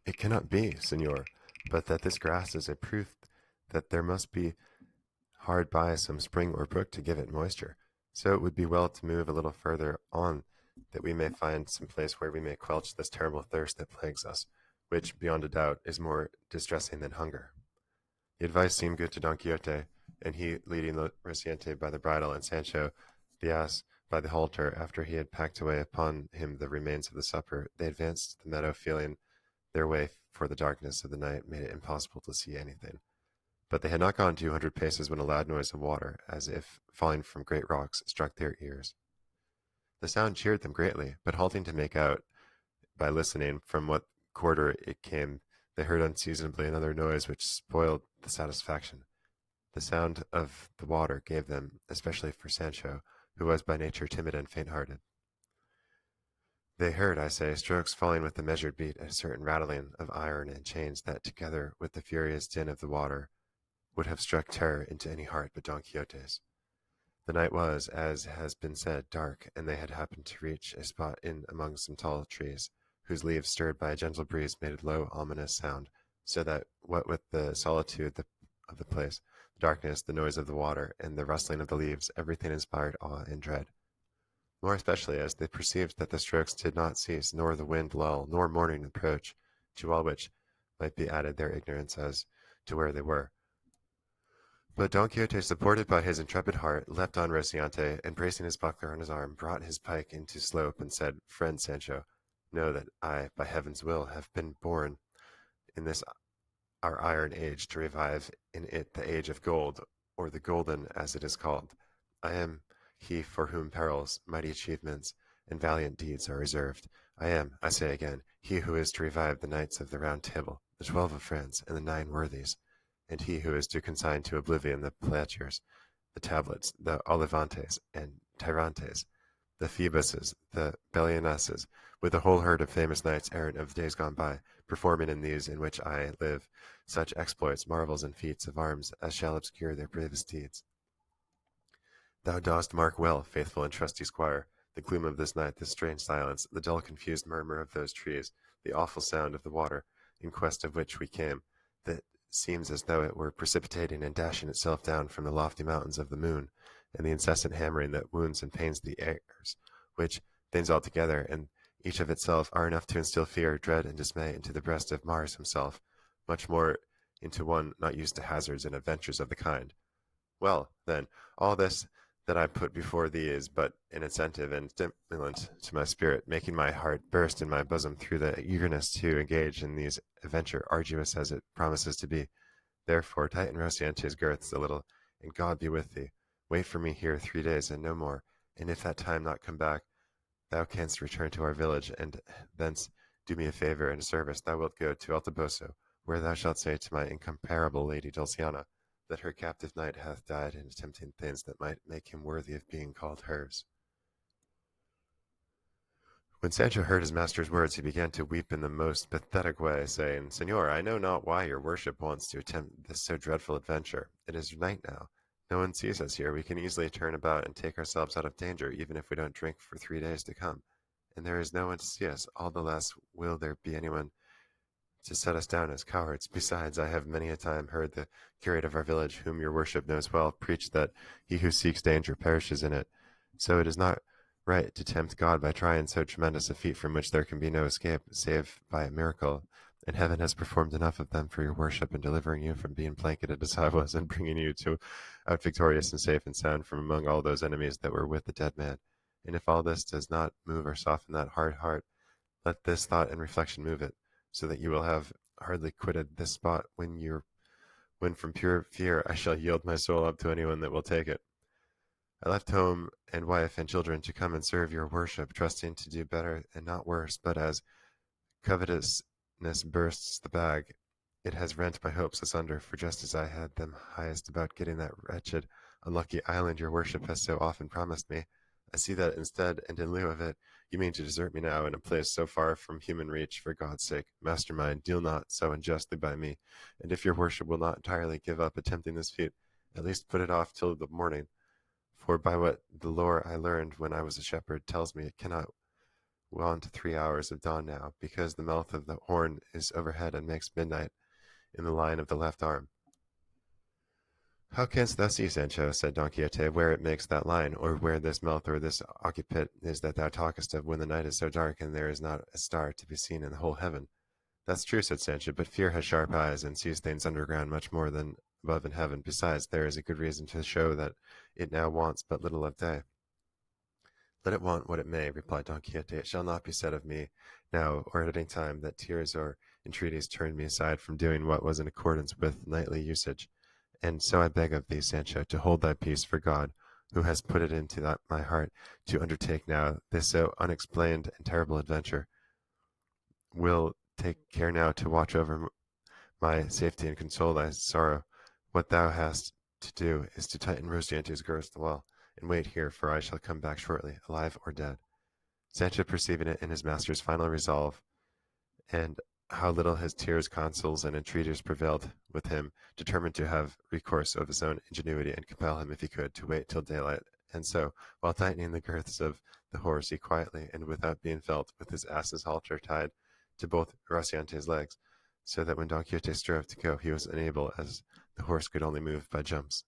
It cannot be, señor, but that this grass is a proof that there must be hard by some spring or brook to give it moisture. So it would be well to move a little further on, that we may find some place where we may quench this terrible thirst that plagues us, which, beyond a doubt, is more distressing than hunger. The advice seemed good to Don Quixote, and he, leading Rocinante by the bridle and Sancho the ass by the halter, after he had packed away upon him the remains of the supper, they advanced to the meadow, feeling their way, for the darkness of the night made it impossible to see anything. But they had not gone 200 paces when a loud noise of water, as if falling from great rocks, struck their ears. The sound cheered them greatly, but halting to make out, by listening, from what quarter it came, they heard unseasonably another noise which spoiled the satisfaction. The sound of the water gave them, especially for Sancho, who was by nature timid and faint-hearted. They heard, I say, strokes falling with a measured beat, a certain rattling of iron and chains that, together with the furious din of the water, would have struck terror into any heart but Don Quixote's. The night was, as has been said, dark, and they had happened to reach a spot in among some tall trees, whose leaves, stirred by a gentle breeze, made a low, ominous sound, so that, what with the solitude of the place, the darkness, the noise of the water, and the rustling of the leaves, everything inspired awe and dread. More especially as they perceived that the strokes did not cease, nor the wind lull, nor morning approach, to all which might be added their ignorance as to where they were. But Don Quixote, supported by his intrepid heart, leapt on Rocinante, and bracing his buckler on his arm, brought his pike into slope, and said, "Friend Sancho, know that I, by heaven's will, have been born in this our iron age to revive in it the age of gold, or the golden as it is called. I am he for whom perils, mighty achievements, and valiant deeds are reserved. I am, I say again, he who is to revive the knights of the Round Table, the 12 of France, and the 9 worthies, and he who is to consign to oblivion the Pletchers, the Tablets, the Olivantes and Tyrantes, the Phoebuses, the Belionesses, with the whole herd of famous knights errant of days gone by, performing in these in which I live such exploits, marvels, and feats of arms as shall obscure their bravest deeds. Thou dost mark well, faithful and trusty squire, the gloom of this night, this strange silence, the dull confused murmur of those trees, the awful sound of the water, in quest of which we came, that seems as though it were precipitating and dashing itself down from the lofty mountains of the moon, and the incessant hammering that wounds and pains the airs, which, things altogether, and each of itself, are enough to instill fear, dread, and dismay into the breast of Mars himself, much more into one not used to hazards and adventures of the kind. Well, then, all this that I put before thee is but an incentive and stimulant to my spirit, making my heart burst in my bosom through the eagerness to engage in these adventure, arduous as it promises to be. Therefore, tighten Rocinante's girths a little, and God be with thee. Wait for me here 3 days, and no more, and if that time not come back, thou canst return to our village, and thence do me a favour and a service. Thou wilt go to El Toboso, where thou shalt say to my incomparable lady Dulciana, that her captive knight hath died in attempting things that might make him worthy of being called hers." When Sancho heard his master's words, he began to weep in the most pathetic way, saying, "Señor, I know not why your worship wants to attempt this so dreadful adventure. It is night now. No one sees us here. We can easily turn about and take ourselves out of danger, even if we don't drink for 3 days to come. And there is no one to see us. All the less will there be anyone to set us down as cowards. Besides, I have many a time heard the curate of our village, whom your worship knows well, preach that he who seeks danger perishes in it. So it is not right to tempt God by trying so tremendous a feat from which there can be no escape, save by a miracle. And heaven has performed enough of them for your worship in delivering you from being blanketed as I was, and bringing you out victorious and safe and sound from among all those enemies that were with the dead man. And if all this does not move or soften that hard heart, let this thought and reflection move it, so that you will have hardly quitted this spot when from pure fear I shall yield my soul up to anyone that will take it. I left home and wife and children to come and serve your worship, trusting to do better and not worse, but as covetousness bursts the bag, it has rent my hopes asunder, for just as I had them highest about getting that wretched, unlucky island your worship has so often promised me, I see that instead and in lieu of it, you mean to desert me now in a place so far from human reach. For God's sake, master mine, deal not so unjustly by me, and if your worship will not entirely give up attempting this feat, at least put it off till the morning, for by what the lore I learned when I was a shepherd tells me it cannot on to 3 hours of dawn now, because the mouth of the horn is overhead and makes midnight in the line of the left arm. How canst thou see, Sancho, said Don Quixote, where it makes that line, or where this mouth or this occiput is that thou talkest of, when the night is so dark and there is not a star to be seen in the whole heaven? That's true, said Sancho, but fear has sharp eyes, and sees things underground much more than above in heaven. Besides, there is a good reason to show that it now wants but little of day. Let it want what it may, replied Don Quixote, it shall not be said of me now or at any time that tears or entreaties turned me aside from doing what was in accordance with knightly usage. And so I beg of thee, Sancho, to hold thy peace, for God, who has put it into my heart to undertake now this so unexplained and terrible adventure, will take care now to watch over my safety and console thy sorrow. What thou hast to do is to tighten Rocinante's girths well, and wait here, for I shall come back shortly, alive or dead. Sancho, perceiving it in his master's final resolve, and how little his tears, counsels, and entreaties prevailed with him, determined to have recourse of his own ingenuity, and compel him, if he could, to wait till daylight. And so, while tightening the girths of the horse, he quietly, and without being felt, with his ass's halter tied to both Rocinante's legs, so that when Don Quixote strove to go, he was unable, as the horse could only move by jumps.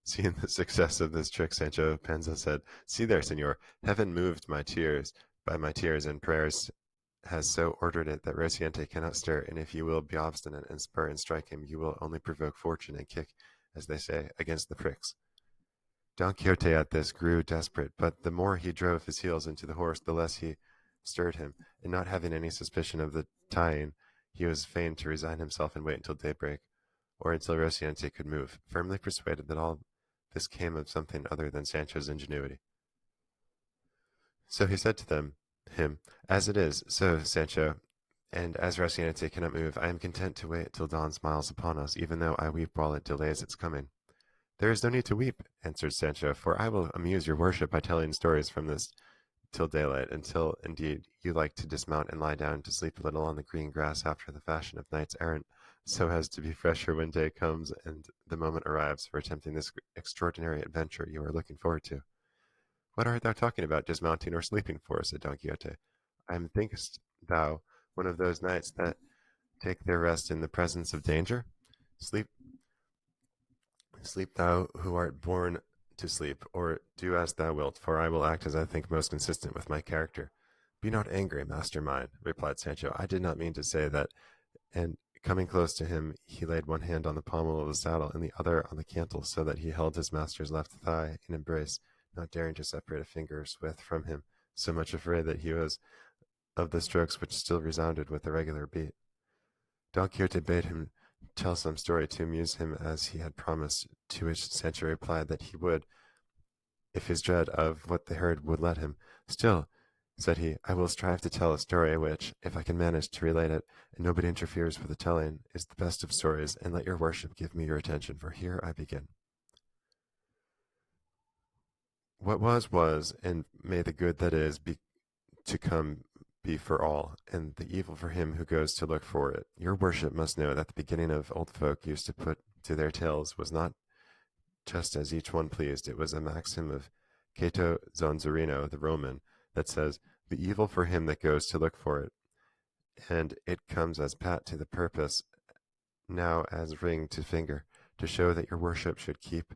Seeing the success of this trick, Sancho Panza said, "See there, señor, heaven moved by my tears and prayers has so ordered it that Rocinante cannot stir, and if you will be obstinate and spur and strike him, you will only provoke fortune and kick, as they say, against the pricks." Don Quixote at this grew desperate, but the more he drove his heels into the horse, the less he stirred him, and not having any suspicion of the tying, he was fain to resign himself and wait until daybreak, or until Rocinante could move, firmly persuaded that all this came of something other than Sancho's ingenuity. So he said to him, "As it is, so, Sancho, and as Rocinante cannot move, I am content to wait till dawn smiles upon us, even though I weep while it delays its coming." "There is no need to weep," answered Sancho, "for I will amuse your worship by telling stories from this till daylight, until, indeed, you like to dismount and lie down to sleep a little on the green grass after the fashion of knights errant, so as to be fresher when day comes and the moment arrives for attempting this extraordinary adventure you are looking forward to." "What art thou talking about, dismounting or sleeping for?" said Don Quixote. Thinkest thou one of those knights that take their rest in the presence of danger? Sleep, sleep thou who art born to sleep, or do as thou wilt, for I will act as I think most consistent with my character. "Be not angry, master mine," replied Sancho. "I did not mean to say that." And coming close to him, he laid one hand on the pommel of the saddle and the other on the cantle, so that he held his master's left thigh in embrace, not daring to separate a finger's width from him, so much afraid that he was of the strokes which still resounded with the regular beat. Don Quixote bade him tell some story to amuse him as he had promised, to which Sancho replied that he would, if his dread of what they heard would let him. "Still," said he, "I will strive to tell a story which, if I can manage to relate it, and nobody interferes with the telling, is the best of stories, and let your worship give me your attention, for here I begin. What was, and may the good that is be to come be for all, and the evil for him who goes to look for it. Your worship must know that the beginning of old folk used to put to their tales was not just as each one pleased. It was a maxim of Cato Zonzarino, the Roman, that says, 'The evil for him that goes to look for it,' and it comes as pat to the purpose now as ring to finger, to show that your worship should keep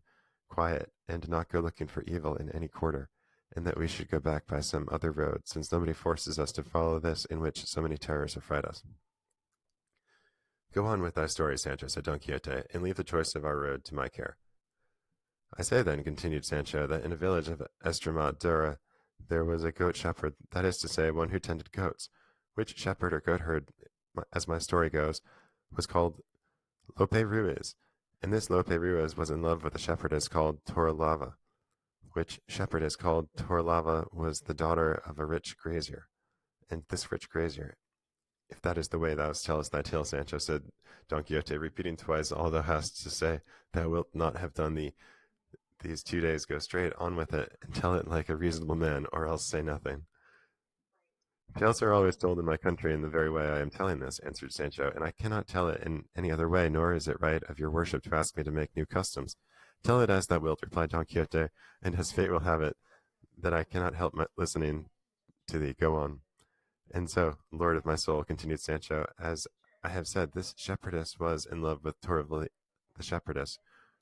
quiet and not go looking for evil in any quarter, and that we should go back by some other road, since nobody forces us to follow this in which so many terrors affright us." "Go on with thy story, Sancho," said Don Quixote, "and leave the choice of our road to my care." "I say then," continued Sancho, "that in a village of Estremadura there was a goat shepherd, that is to say, one who tended goats, which shepherd or goatherd, as my story goes, was called Lope Ruiz, and this Lope Ruiz was in love with a shepherdess called Torralava, which shepherdess called Torralava was the daughter of a rich grazier, and this rich grazier—" "If that is the way thou tellest thy tale, Sancho," said Don Quixote, repeating twice all thou hast to say, "thou wilt not have done these 2 days. Go straight on with it, and tell it like a reasonable man, or else say nothing." "Tales are always told in my country in the very way I am telling this," answered Sancho, "and I cannot tell it in any other way, nor is it right of your worship to ask me to make new customs." "Tell it as thou wilt," replied Don Quixote, "and as fate will have it that I cannot help listening to thee. Go on." And so, lord of my soul, continued Sancho, as I have said, this shepherdess was in love with Torval the shepherdess,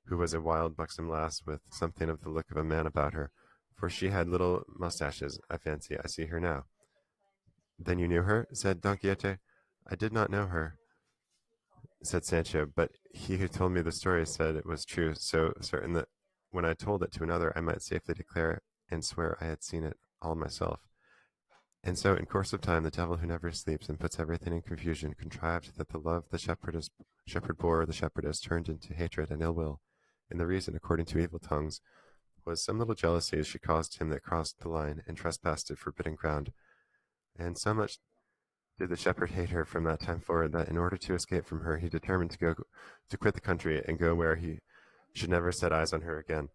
who was a wild buxom lass with something of the look of a man about her, for she had little moustaches, I fancy I see her now. Then you knew her? said Don Quixote. I did not know her, said Sancho, but he who told me the story said it was true, so certain that when I told it to another I might safely declare and swear I had seen it all myself. And so, in course of time, the devil who never sleeps and puts everything in confusion contrived that the love the shepherd bore the shepherdess turned into hatred and ill will, and the reason, according to evil tongues, was some little jealousy she caused him that crossed the line and trespassed it forbidden ground. And so much did the shepherd hate her from that time forward that in order to escape from her he determined to quit the country and go where he should never set eyes on her again.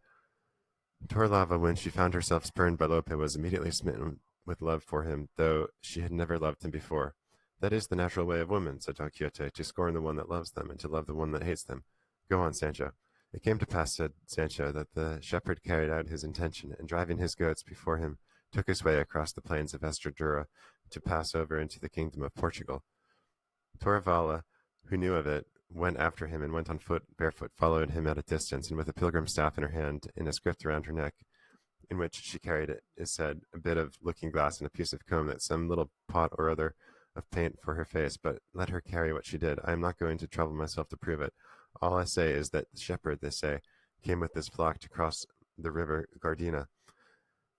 Torlava, when she found herself spurned by Lope, was immediately smitten with love for him, though she had never loved him before. That is the natural way of women, said Don Quixote, to scorn the one that loves them, and to love the one that hates them. Go on, Sancho. It came to pass, said Sancho, that the shepherd carried out his intention, and driving his goats before him, took his way across the plains of Estradura to pass over into the kingdom of Portugal. Torvala, who knew of it, went after him and went on foot, barefoot, followed him at a distance, and with a pilgrim's staff in her hand, and a script around her neck, in which she carried, it is said, a bit of looking glass and a piece of comb, that some little pot or other of paint for her face. But let her carry what she did. I am not going to trouble myself to prove it. All I say is that the shepherd, they say, came with this flock to cross the river Gardena,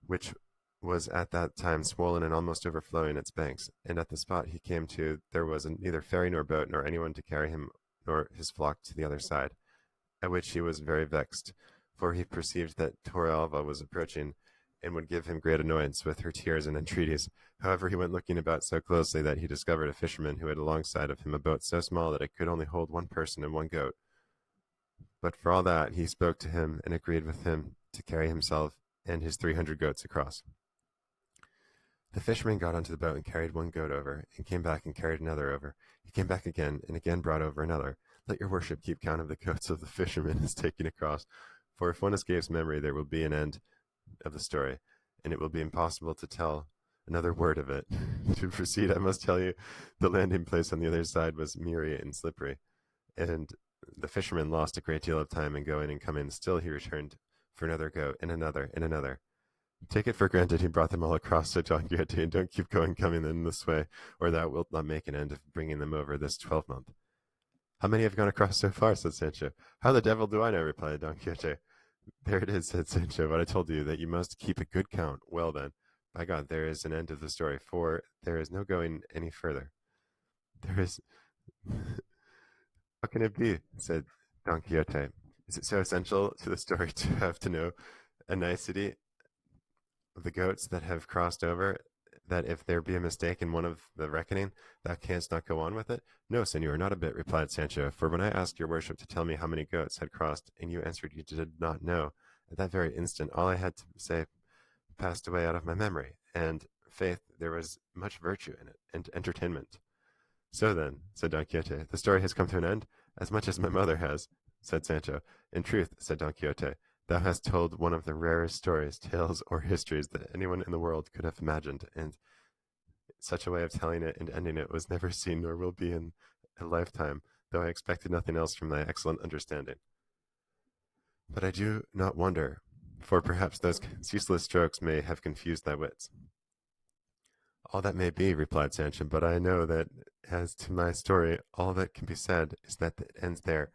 which was at that time swollen and almost overflowing its banks, and at the spot he came to there was neither ferry nor boat, nor anyone to carry him nor his flock to the other side, at which he was very vexed, for he perceived that Torralva was approaching, and would give him great annoyance with her tears and entreaties. However, he went looking about so closely that he discovered a fisherman who had alongside of him a boat so small that it could only hold one person and one goat. But for all that, he spoke to him and agreed with him to carry himself and his 300 goats across. The fisherman got onto the boat and carried one goat over, and came back and carried another over. He came back again, and again brought over another. Let your worship keep count of the goats of the fisherman is taking across, for if one escapes memory there will be an end of the story, and it will be impossible to tell another word of it. To proceed, I must tell you the landing place on the other side was mirry and slippery, and the fisherman lost a great deal of time in going and coming. Still he returned for another goat, and another, and another. Take it for granted he brought them all across, said Don Quixote, and don't keep coming in this way, or thou wilt not make an end of bringing them over this 12-month. How many have gone across so far, said Sancho. How the devil do I know, replied Don Quixote. There it is, said Sancho, but I told you that you must keep a good count. Well then, by God, there is an end of the story, for there is no going any further. There is... How can it be, said Don Quixote. Is it so essential to the story to have to know a nicety of the goats that have crossed over, that if there be a mistake in one of the reckoning, thou canst not go on with it? No, señor, not a bit, replied Sancho, for when I asked your worship to tell me how many goats had crossed, and you answered you did not know, at that very instant all I had to say passed away out of my memory, and, faith, there was much virtue in it, and entertainment. So then, said Don Quixote, the story has come to an end, as much as my mother has, said Sancho. In truth, said Don Quixote, thou hast told one of the rarest stories, tales, or histories that anyone in the world could have imagined, and such a way of telling it and ending it was never seen nor will be in a lifetime, though I expected nothing else from thy excellent understanding. But I do not wonder, for perhaps those ceaseless strokes may have confused thy wits. All that may be, replied Sancho, but I know that as to my story, all that can be said is that it ends there,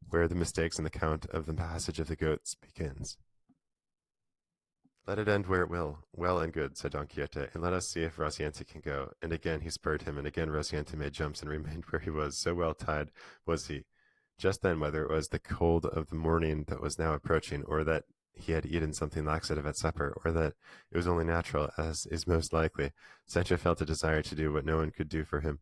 where the mistakes in the count of the passage of the goats begins. Let it end where it will. Well and good, said Don Quixote, and let us see if Rocinante can go. And again he spurred him, and again Rocinante made jumps and remained where he was, so well tied was he. Just then, whether it was the cold of the morning that was now approaching, or that he had eaten something laxative at supper, or that it was only natural, as is most likely, Sancho felt a desire to do what no one could do for him.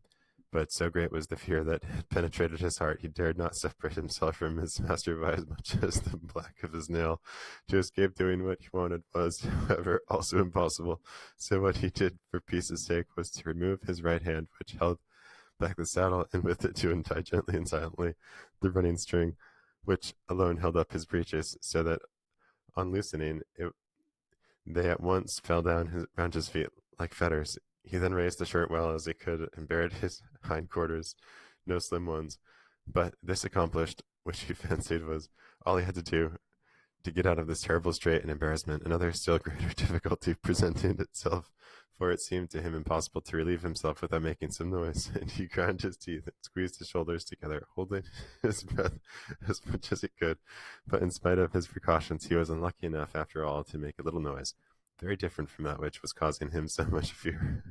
But so great was the fear that had penetrated his heart, he dared not separate himself from his master by as much as the black of his nail. To escape doing what he wanted was, however, also impossible. So what he did for peace's sake was to remove his right hand, which held back the saddle, and with it to untie gently and silently the running string, which alone held up his breeches, so that on loosening it, they at once fell down round his feet like fetters. He then raised the shirt well as he could and bared his hindquarters, no slim ones. But this accomplished, which he fancied was all he had to do to get out of this terrible strait and embarrassment, another still greater difficulty presented itself, for it seemed to him impossible to relieve himself without making some noise, and he ground his teeth and squeezed his shoulders together, holding his breath as much as he could. But in spite of his precautions, he was unlucky enough, after all, to make a little noise, very different from that which was causing him so much fear.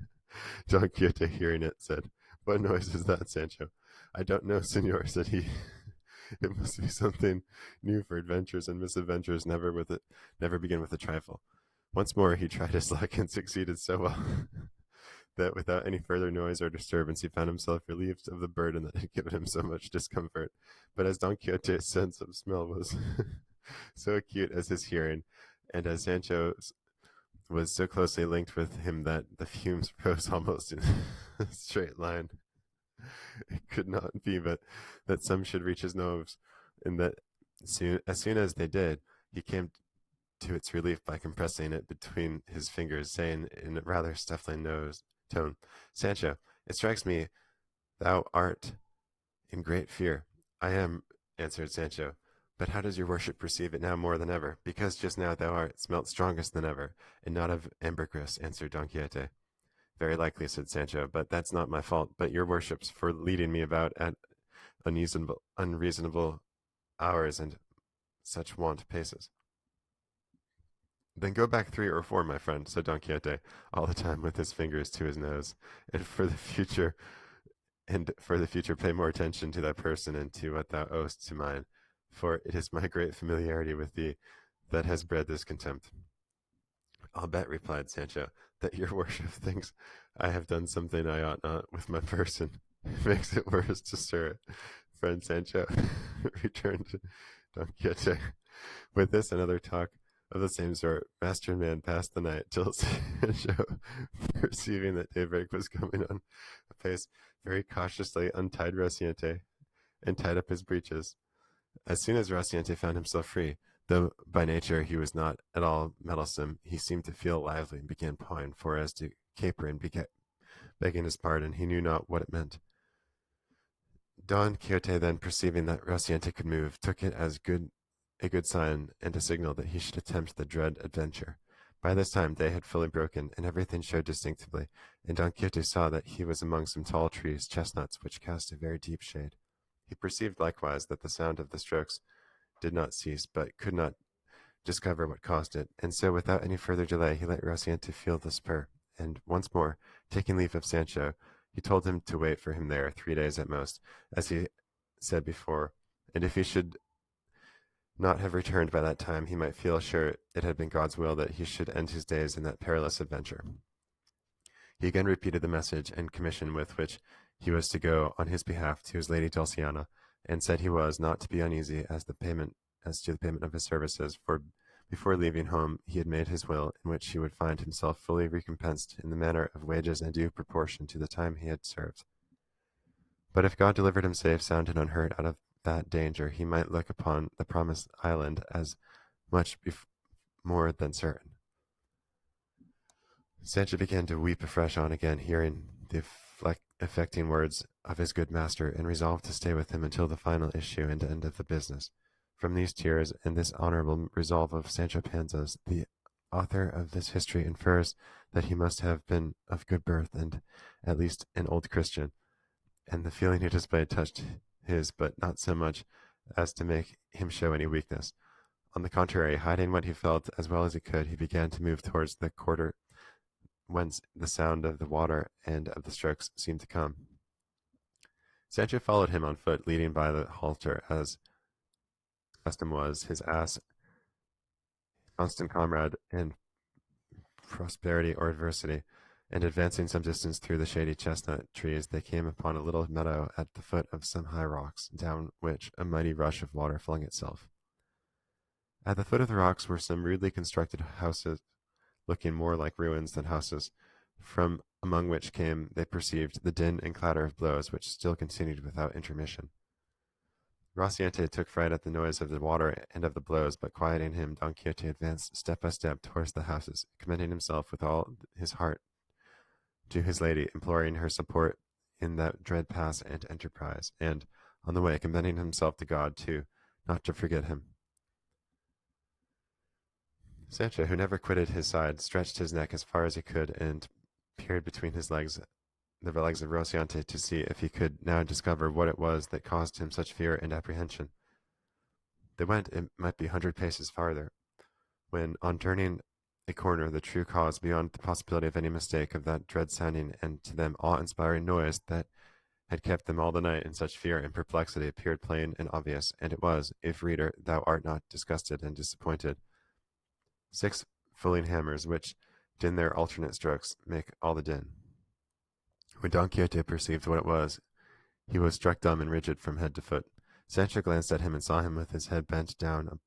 Don Quixote, hearing it, said, "What noise is that, Sancho?" "I don't know, señor," said he. "It must be something new, for adventures and misadventures never begin with a trifle." Once more he tried his luck and succeeded so well that without any further noise or disturbance he found himself relieved of the burden that had given him so much discomfort. But as Don Quixote's sense of smell was so acute as his hearing, and as Sancho's was so closely linked with him that the fumes rose almost in a straight line, it could not be but that some should reach his nose, and that as soon as they did, he came to its relief by compressing it between his fingers, saying in a rather stifling tone, "Sancho, it strikes me thou art in great fear." "I am," answered Sancho. "But how does your worship perceive it now more than ever?" "Because just now thou art smelt strongest than ever, and not of ambergris," answered Don Quixote. "Very likely," said Sancho, "but that's not my fault, but your worship's, for leading me about at unreasonable hours and such want paces." "Then go back 3 or 4, my friend," said Don Quixote, all the time with his fingers to his nose, and for the future pay more attention to thy person and to what thou owest to mine, for it is my great familiarity with thee that has bred this contempt." "I'll bet," replied Sancho, "that your worship thinks I have done something I ought not with my person. It makes it worse to stir it, friend Sancho," returned Don Quixote. With this another talk of the same sort, master and man passed the night, till Sancho, perceiving that daybreak was coming on apace, very cautiously untied Rocinante and tied up his breeches. As soon as Rocinante found himself free, though by nature he was not at all meddlesome, he seemed to feel lively and began pawing for as to caper and begging his pardon, he knew not what it meant. Don Quixote then, perceiving that Rocinante could move, took it as a good sign and a signal that he should attempt the dread adventure. By this time day had fully broken, and everything showed distinctly, and Don Quixote saw that he was among some tall trees, chestnuts, which cast a very deep shade. He perceived likewise that the sound of the strokes did not cease, but could not discover what caused it, and so without any further delay he let Rocinante feel the spur, and once more, taking leave of Sancho, he told him to wait for him there 3 days at most, as he said before, and if he should not have returned by that time, he might feel sure it had been God's will that he should end his days in that perilous adventure. He again repeated the message and commission with which he was to go on his behalf to his lady Dulciana, and said he was not to be uneasy as to the payment of his services, for before leaving home he had made his will, in which he would find himself fully recompensed in the manner of wages in due proportion to the time he had served. But if God delivered him safe, sound, and unhurt out of that danger, he might look upon the promised island as much more than certain. Sancho began to weep afresh on again hearing the affecting words of his good master, and resolved to stay with him until the final issue and end of the business. From these tears and this honorable resolve of Sancho Panza's, the author of this history infers that he must have been of good birth and at least an old Christian, and the feeling he displayed touched his, but not so much as to make him show any weakness. On the contrary, hiding what he felt as well as he could, he began to move towards the quarter whence the sound of the water and of the strokes seemed to come. Sancho followed him on foot, leading by the halter, as custom was, his ass, constant comrade in prosperity or adversity, and advancing some distance through the shady chestnut trees, they came upon a little meadow at the foot of some high rocks, down which a mighty rush of water flung itself. At the foot of the rocks were some rudely constructed houses, looking more like ruins than houses, from among which came, they perceived, the din and clatter of blows, which still continued without intermission. Rocinante took fright at the noise of the water and of the blows, but quieting him, Don Quixote advanced step by step towards the houses, commending himself with all his heart to his lady, imploring her support in that dread pass and enterprise, and, on the way, commending himself to God, too, not to forget him. Sancho, who never quitted his side, stretched his neck as far as he could, and peered between his legs, the legs of Rocinante, to see if he could now discover what it was that caused him such fear and apprehension. They went, it might be 100 paces farther, when, on turning a corner, the true cause, beyond the possibility of any mistake, of that dread-sounding and to them awe-inspiring noise that had kept them all the night in such fear and perplexity, appeared plain and obvious, and it was, if, reader, thou art not disgusted and disappointed, 6 fulling hammers, which, din their alternate strokes, make all the din. When Don Quixote perceived what it was, he was struck dumb and rigid from head to foot. Sancho glanced at him and saw him with his head bent down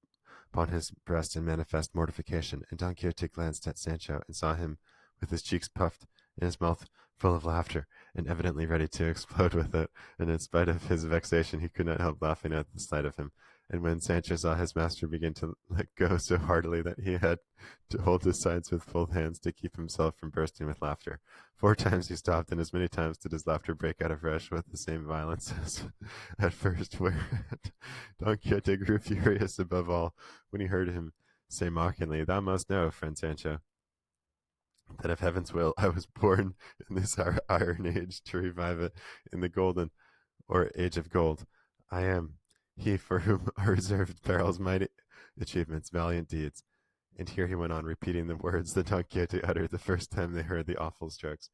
upon his breast in manifest mortification, and Don Quixote glanced at Sancho and saw him with his cheeks puffed and his mouth full of laughter, and evidently ready to explode with it, and in spite of his vexation he could not help laughing at the sight of him. And when Sancho saw his master begin to let go so heartily that he had to hold his sides with both hands to keep himself from bursting with laughter, 4 times he stopped, and as many times did his laughter break out afresh with the same violence as at first, whereat Don Quixote grew furious above all when he heard him say mockingly, "Thou must know, friend Sancho, that if heaven's will, I was born in this our iron age to revive it in the golden or age of gold. I am he for whom are reserved perils, mighty achievements, valiant deeds." And here he went on repeating the words that Don Quixote uttered the first time they heard the awful strokes.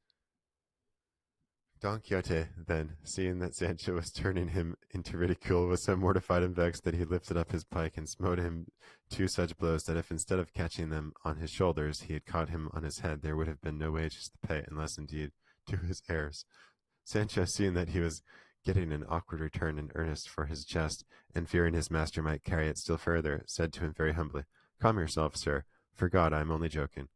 Don Quixote, then, seeing that Sancho was turning him into ridicule, was so mortified and vexed that he lifted up his pike and smote him 2 such blows that if instead of catching them on his shoulders he had caught him on his head, there would have been no wages to pay, unless indeed to his heirs. Sancho, seeing that he was getting an awkward return in earnest for his jest, and fearing his master might carry it still further, said to him very humbly, "Calm yourself, sir. For God, I am only joking."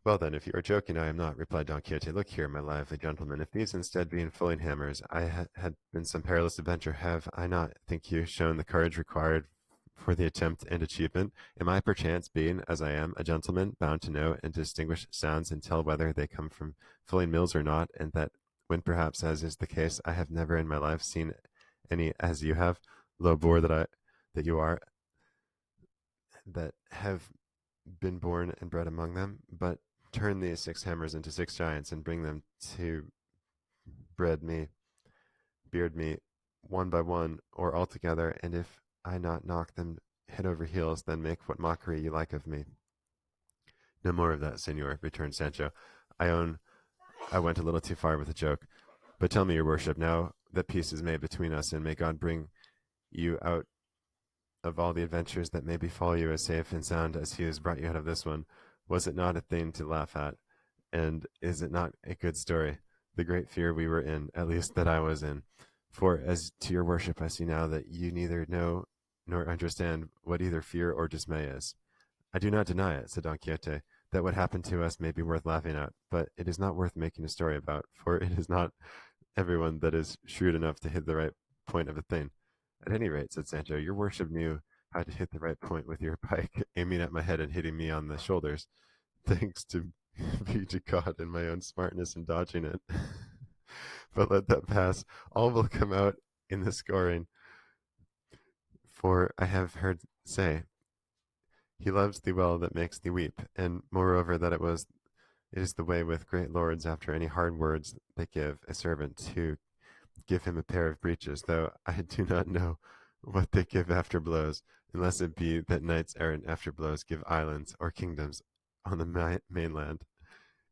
"Well, then, if you are joking, I am not," replied Don Quixote. "Look here, my lively gentleman, if these instead being fulling hammers, I had been some perilous adventure, have I not, think you, shown the courage required for the attempt and achievement? Am I perchance, being, as I am, a gentleman, bound to know and distinguish sounds, and tell whether they come from fulling mills or not, and that when perhaps, as is the case, I have never in my life seen any as you have, low boor that you are, that have been born and bred among them, but turn these 6 hammers into 6 giants, and bring them to beard me, one by one, or all together, and if I not knock them head over heels, then make what mockery you like of me." "No more of that, señor," returned Sancho. "I own I went a little too far with the joke. But tell me, your worship, now that peace is made between us, and may God bring you out of all the adventures that may befall you as safe and sound as he has brought you out of this one, was it not a thing to laugh at? And is it not a good story? The great fear we were in, at least that I was in. For as to your worship, I see now that you neither know nor understand what either fear or dismay is." "I do not deny it," said Don Quixote, "that what happened to us may be worth laughing at, but it is not worth making a story about, for it is not everyone that is shrewd enough to hit the right point of a thing." "At any rate," said Sancho, "your worship knew how to hit the right point with your pike, aiming at my head and hitting me on the shoulders. Thanks to be to God and my own smartness in dodging it. But let that pass. All will come out in the scoring. For I have heard say, he loves thee well that makes thee weep, and moreover that it is the way with great lords after any hard words they give a servant to give him a pair of breeches, though I do not know what they give after blows, unless it be that knights errant after blows give islands or kingdoms on the mainland.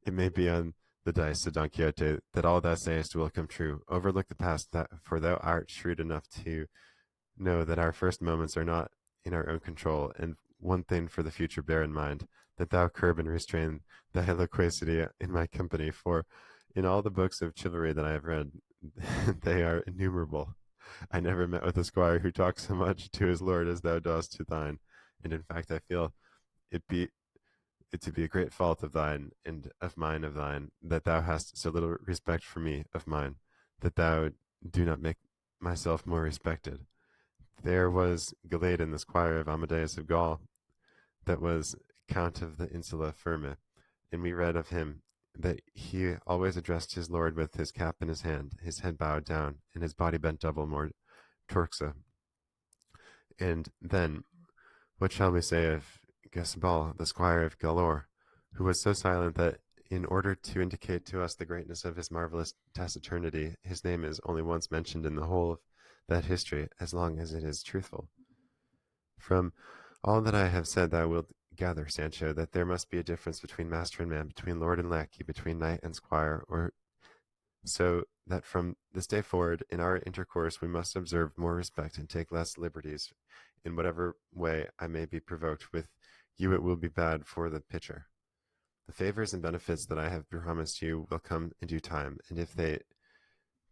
It may be on the dice, said Don Quixote, that all thou sayest will come true. Overlook the past, for thou art shrewd enough to know that our first moments are not in our own control, and one thing for the future bear in mind, that thou curb and restrain thy loquacity in my company, for in all the books of chivalry that I have read, they are innumerable. I never met with a squire who talked so much to his lord as thou dost to thine, and in fact I feel it to be a great fault of thine, and of mine of thine, that thou hast so little respect for me of mine, that thou do not make myself more respected. There was Galadon, the squire of Amadeus of Gaul, that was Count of the Insula Firme, and we read of him that he always addressed his lord with his cap in his hand, his head bowed down, and his body bent double more torxa. And then, what shall we say of Gasbal, the squire of Galore, who was so silent that, in order to indicate to us the greatness of his marvelous taciturnity, his name is only once mentioned in the whole of that history, as long as it is truthful? From all that I have said thou wilt gather, Sancho, that there must be a difference between master and man, between lord and lackey, between knight and squire, or so that from this day forward, in our intercourse, we must observe more respect and take less liberties. In whatever way I may be provoked with you, it will be bad for the pitcher. The favors and benefits that I have promised you will come in due time, and if they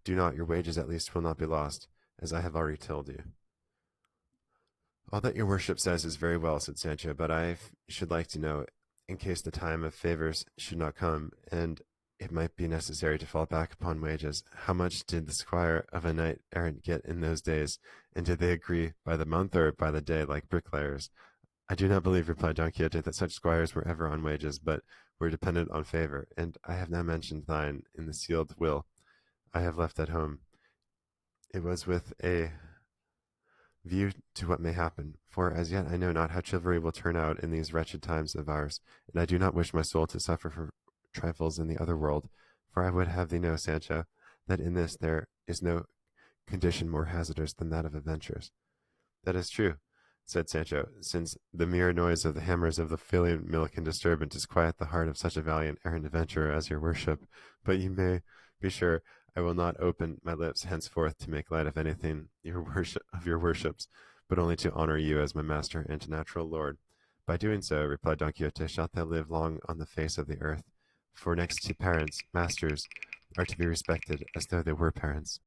do not, your wages at least will not be lost, as I have already told you. All that your worship says is very well, said Sancho, but I should like to know, in case the time of favors should not come, and it might be necessary to fall back upon wages, how much did the squire of a knight errant get in those days, and did they agree by the month or by the day like bricklayers? I do not believe, replied Don Quixote, that such squires were ever on wages, but were dependent on favor, and I have now mentioned thine in the sealed will I have left at home. It was with a view to what may happen, for as yet I know not how chivalry will turn out in these wretched times of ours, and I do not wish my soul to suffer for trifles in the other world, for I would have thee know, Sancho, that in this there is no condition more hazardous than that of adventures. That is true, said Sancho, since the mere noise of the hammers of the filling mill can disturb and disquiet the heart of such a valiant errant adventurer as your worship. But you may be sure I will not open my lips henceforth to make light of anything of your worships, but only to honor you as my master and natural lord. By doing so, replied Don Quixote, shalt thou live long on the face of the earth, for next to parents, masters are to be respected as though they were parents.